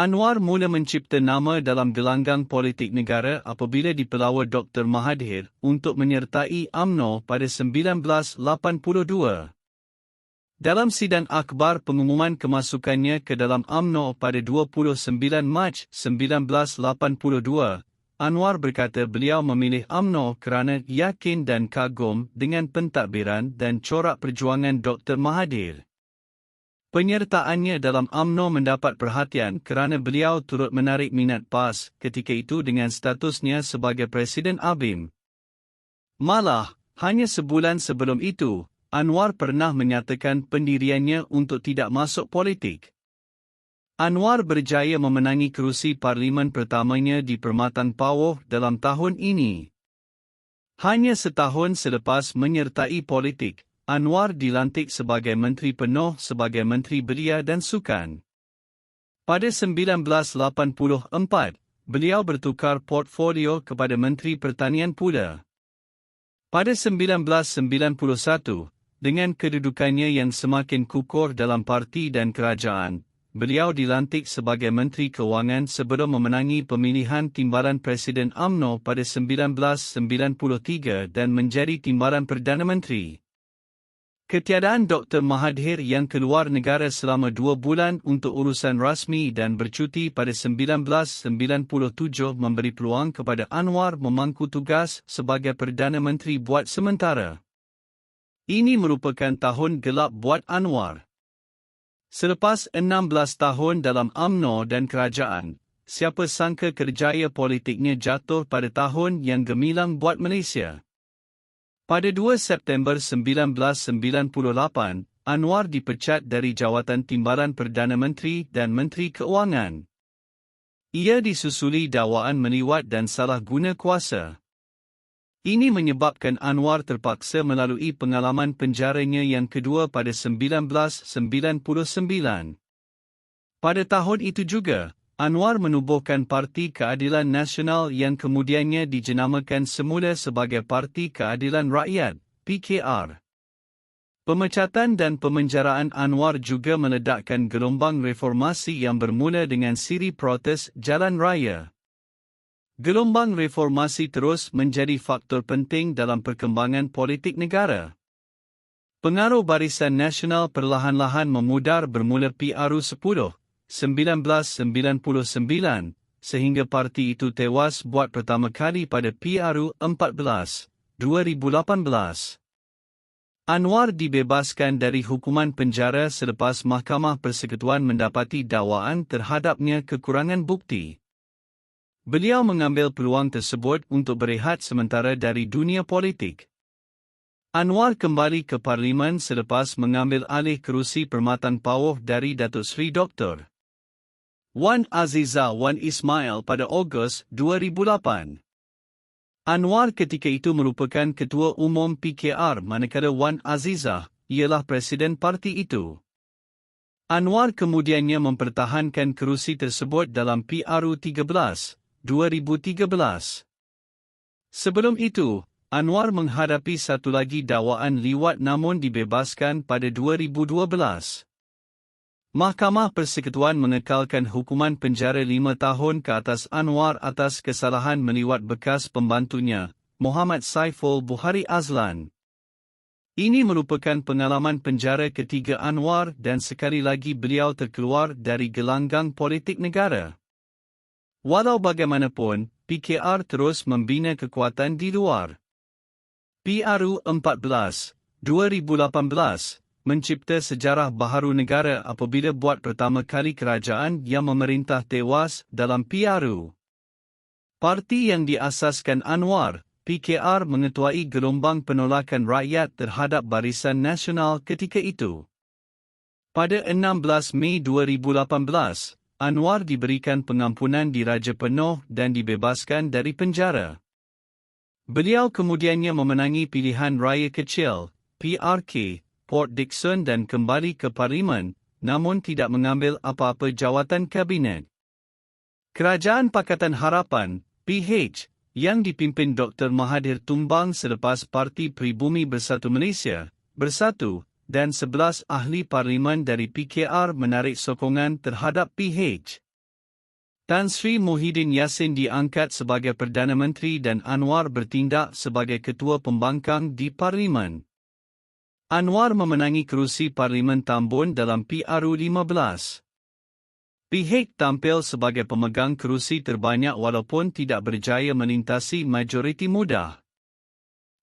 Anwar mula mencipta nama dalam gelanggang politik negara apabila dipelawa Dr. Mahathir untuk menyertai UMNO pada 1982. Dalam sidang akhbar pengumuman kemasukannya ke dalam UMNO pada 29 Mac 1982, Anwar berkata beliau memilih UMNO kerana yakin dan kagum dengan pentadbiran dan corak perjuangan Dr. Mahathir. Penyertaannya dalam UMNO mendapat perhatian kerana beliau turut menarik minat PAS ketika itu dengan statusnya sebagai Presiden ABIM. Malah, hanya sebulan sebelum itu, Anwar pernah menyatakan pendiriannya untuk tidak masuk politik. Anwar berjaya memenangi kerusi parlimen pertamanya di Permatan Power dalam tahun ini. Hanya setahun selepas menyertai politik, Anwar dilantik sebagai Menteri Penuh sebagai Menteri Belia dan Sukan. Pada 1984, beliau bertukar portfolio kepada Menteri Pertanian pula. Pada 1991, dengan kedudukannya yang semakin kukuh dalam parti dan kerajaan, beliau dilantik sebagai Menteri Kewangan sebelum memenangi pemilihan timbalan Presiden UMNO pada 1993 dan menjadi timbalan Perdana Menteri. Ketiadaan Dr. Mahathir yang keluar negara selama 2 bulan untuk urusan rasmi dan bercuti pada 1997 memberi peluang kepada Anwar memangku tugas sebagai Perdana Menteri buat sementara. Ini merupakan tahun gelap buat Anwar. Selepas 16 tahun dalam UMNO dan kerajaan, siapa sangka kerjaya politiknya jatuh pada tahun yang gemilang buat Malaysia. Pada 2 September 1998, Anwar dipecat dari jawatan timbalan Perdana Menteri dan Menteri Keuangan. Ia disusuli dakwaan meliwat dan salah guna kuasa. Ini menyebabkan Anwar terpaksa melalui pengalaman penjaranya yang kedua pada 1999. Pada tahun itu juga, Anwar menubuhkan Parti Keadilan Nasional yang kemudiannya dijenamakan semula sebagai Parti Keadilan Rakyat, PKR. Pemecatan dan pemenjaraan Anwar juga meledakkan gelombang reformasi yang bermula dengan siri protes jalan raya. Gelombang reformasi terus menjadi faktor penting dalam perkembangan politik negara. Pengaruh Barisan Nasional perlahan-lahan memudar bermula PRU 10. 1999, sehingga parti itu tewas buat pertama kali pada PRU 14, 2018. Anwar dibebaskan dari hukuman penjara selepas Mahkamah Persekutuan mendapati dakwaan terhadapnya kekurangan bukti. Beliau mengambil peluang tersebut untuk berehat sementara dari dunia politik. Anwar kembali ke Parlimen selepas mengambil alih kerusi Permatan Power dari Datuk Seri Dr. Wan Azizah Wan Ismail pada Ogos 2008. Anwar ketika itu merupakan Ketua Umum PKR manakala Wan Azizah ialah Presiden parti itu. Anwar kemudiannya mempertahankan kerusi tersebut dalam PRU 13, 2013. Sebelum itu, Anwar menghadapi satu lagi dakwaan liwat namun dibebaskan pada 2012. Mahkamah Persekutuan mengekalkan hukuman penjara 5 tahun ke atas Anwar atas kesalahan meliwat bekas pembantunya, Muhammad Saiful Buhari Azlan. Ini merupakan pengalaman penjara ketiga Anwar dan sekali lagi beliau terkeluar dari gelanggang politik negara. Walau bagaimanapun, PKR terus membina kekuatan di luar. PRU 14, 2018 mencipta sejarah baharu negara apabila buat pertama kali kerajaan yang memerintah tewas dalam PRU. Parti yang diasaskan Anwar, PKR mengetuai gelombang penolakan rakyat terhadap Barisan Nasional ketika itu. Pada 16 Mei 2018, Anwar diberikan pengampunan diraja penuh dan dibebaskan dari penjara. Beliau kemudiannya memenangi pilihan raya kecil, PRK, Port Dickson dan kembali ke Parlimen, namun tidak mengambil apa-apa jawatan kabinet. Kerajaan Pakatan Harapan, PH, yang dipimpin Dr. Mahathir tumbang selepas Parti Pribumi Bersatu Malaysia, Bersatu, dan 11 ahli parlimen dari PKR menarik sokongan terhadap PH. Tan Sri Muhyiddin Yassin diangkat sebagai Perdana Menteri dan Anwar bertindak sebagai Ketua Pembangkang di Parlimen. Anwar memenangi kerusi Parlimen Tambun dalam PRU 15. Pihak tampil sebagai pemegang kerusi terbanyak walaupun tidak berjaya melintasi majoriti mudah.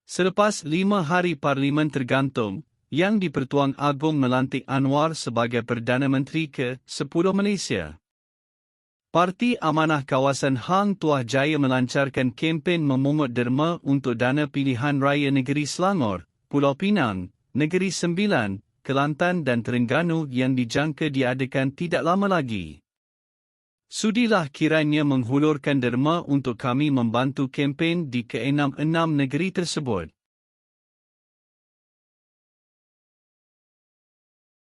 Selepas 5 hari Parlimen tergantung, Yang di-Pertuan Agong melantik Anwar sebagai Perdana Menteri ke-10 Malaysia. Parti Amanah Kawasan Hang Tuah Jaya melancarkan kempen memungut derma untuk dana pilihan raya negeri Selangor, Pulau Pinang, Negeri Sembilan, Kelantan dan Terengganu yang dijangka diadakan tidak lama lagi. Sudilah kiranya menghulurkan derma untuk kami membantu kempen di ke-6 negeri tersebut.